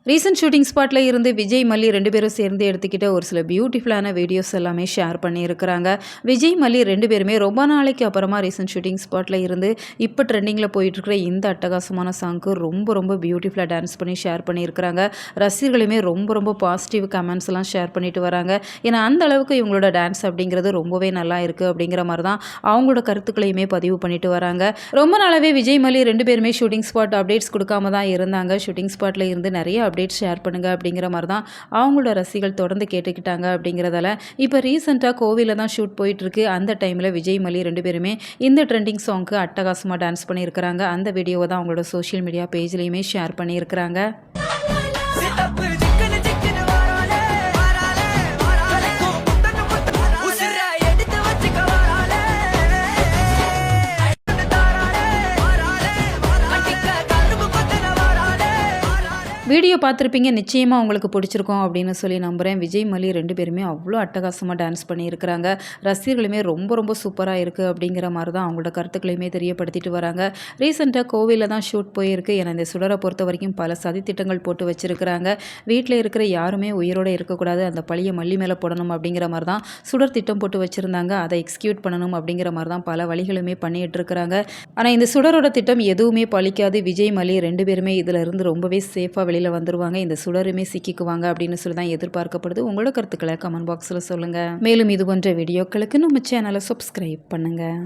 Recent shooting ஸ்பாட்டில் இருந்து விஜய் மல்லி 2 பேரும் சேர்ந்து எடுத்துக்கிட்ட ஒரு சில பியூட்டிஃபுல்லான வீடியோஸ் எல்லாமே ஷேர் பண்ணியிருக்கிறாங்க. விஜய் மல்லி 2 பேருமே ரொம்ப நாளைக்கு அப்புறமா ரீசெண்ட் ஷூட்டிங் ஸ்பாட்டில் இருந்து இப்போ ட்ரெண்டிங்கில் போயிட்டுருக்கிற இந்த அட்டகாசமான சாங்க்கு ரொம்ப பியூட்டிஃபுல்லாக டான்ஸ் பண்ணி ஷேர் பண்ணியிருக்கிறாங்க. ரசிகர்களுமே ரொம்ப பாசிட்டிவ் கமெண்ட்ஸ் எல்லாம் ஷேர் பண்ணிட்டு வராங்க. ஏன்னா அந்த அளவுக்கு இவங்களோட டான்ஸ் அப்படிங்கிறது ரொம்பவே நல்லா இருக்குது அப்படிங்கிற மாதிரி தான் அவங்களோட கருத்துக்களையுமே பதிவு பண்ணிட்டு வராங்க. ரொம்ப நாளாகவே விஜய் மல்லி 2 பேருமே ஷூட்டிங் ஸ்பாட் அப்டேட்ஸ் கொடுக்காம தான் இருந்தாங்க. ஷூட்டிங் ஸ்பாட்டில் இருந்து நிறைய அப்டேட் ஷேர் பண்ணுங்க அப்படிங்கிற மாதிரி தான் அவங்களோட ரசிகர்கள் தொடர்ந்து கேட்டுக்கிட்டாங்க. அப்படிங்கிறதால இப்போ ரீசெண்டாக கோவிலில் தான் ஷூட் போயிட்டுருக்கு. அந்த டைமில் விஜய் மல்லி 2 பேருமே இந்த ட்ரெண்டிங் சாங்க்கு அட்டகாசமாக டான்ஸ் பண்ணியிருக்கிறாங்க. அந்த வீடியோவை தான் அவங்களோட சோஷியல் மீடியா பேஜ்லேயுமே ஷேர் பண்ணியிருக்கிறாங்க. வீடியோ பார்த்துருப்பீங்க, நிச்சயமாக உங்களுக்கு பிடிச்சிருக்கும் அப்படின்னு சொல்லி நம்புகிறேன். விஜய் மல்லி 2 பேருமே அவ்வளோ அட்டகாசமாக டான்ஸ் பண்ணியிருக்கிறாங்க. ரசிகர்களுமே ரொம்ப சூப்பராக இருக்குது அப்படிங்கிற மாதிரி தான் அவங்களோட கருத்துக்களையுமே தெரியப்படுத்திட்டு வராங்க. ரீசெண்டாக கோவிலில் தான் ஷூட் போயிருக்கு. ஏன்னா இந்த சுடரை பொறுத்த வரைக்கும் பல சதித்திட்டங்கள் போட்டு வச்சுருக்கிறாங்க. வீட்டில் இருக்கிற யாருமே உயிரோடு இருக்கக்கூடாது, அந்த பழியை மல்லி மேலே போடணும் அப்படிங்கிற மாதிரி தான் சுடர் திட்டம் போட்டு வச்சுருந்தாங்க. அதை எக்ஸிக்யூட் பண்ணணும் அப்படிங்கிற மாதிரி தான் பல வழிகளுமே பண்ணிகிட்டு இருக்கிறாங்க. ஆனால் இந்த சுடரோட திட்டம் எதுவுமே பழிக்காது. விஜய் மல்லி 2 பேருமே இதில் இருந்து ரொம்பவே சேஃபாக வெளியில் வந்துருவாங்க. இந்த சுடருமே சிக்கிக்குவாங்க அப்படின்னு சொல்லி தான் எதிர்பார்க்கப்படுது. உங்களோட கருத்துக்களை கமெண்ட் பாக்ஸில் சொல்லுங்கள். மேலும் இது போன்ற வீடியோக்களுக்கு நம்ம சேனலை சப்ஸ்கிரைப் பண்ணுங்கள்.